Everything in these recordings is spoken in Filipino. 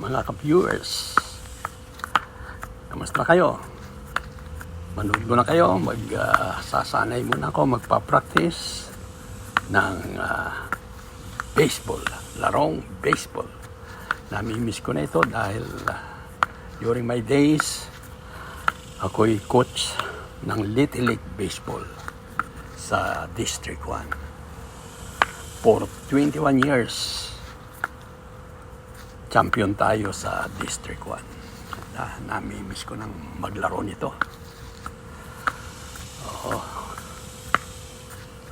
mga ka-viewers. Kamusta kayo? Manood muna kayo, sasanay muna ako magpa-practice ng baseball, larong baseball. Namimiss ko na ito dahil during my days, ako'y coach ng Little League Baseball sa District 1. For 21 years, champion tayo sa District 1. Namimiss ko ng maglaro nito.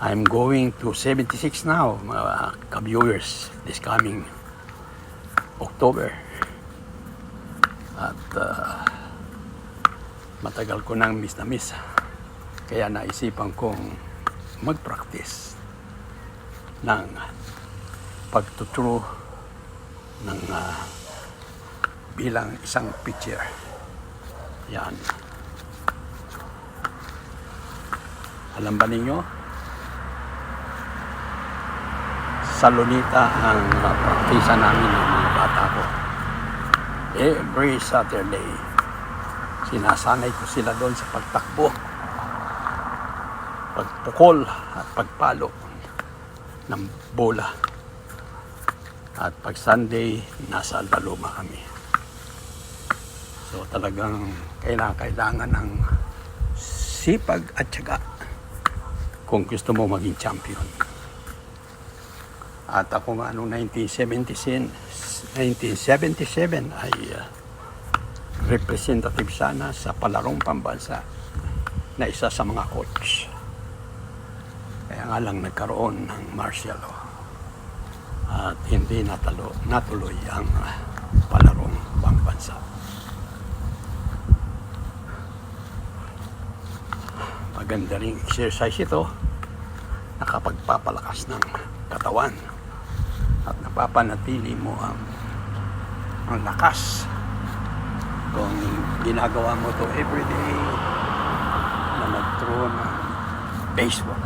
I'm going to 76 now, mga ka-viewers, this coming October. At matagal ko nang miss na miss. Kaya naisipan kong mag-practice ng pagtuturo ng bilang isang pitcher. Yan. Alam ba ninyo? Sa Lunita ang praktisa namin ng mga bata ko. Every Saturday, sinasanay ko sila doon sa pagtakbo, pagpukol at pagpalo ng bola. At pag Sunday, nasa Albaloma kami. So talagang kailangan ng sipag at tiyaga kung gusto mo maging champion. At ako nga noong 1977 ay representative sana sa palarong pambansa na isa sa mga coach. Kaya nga lang nagkaroon ng martial law at hindi natuloy ang palarong pambansa. Maganda ring exercise ito, nakapagpapalakas ng katawan at napapanatili mo ang lakas kung ginagawa mo to everyday na mag-throw ng baseball.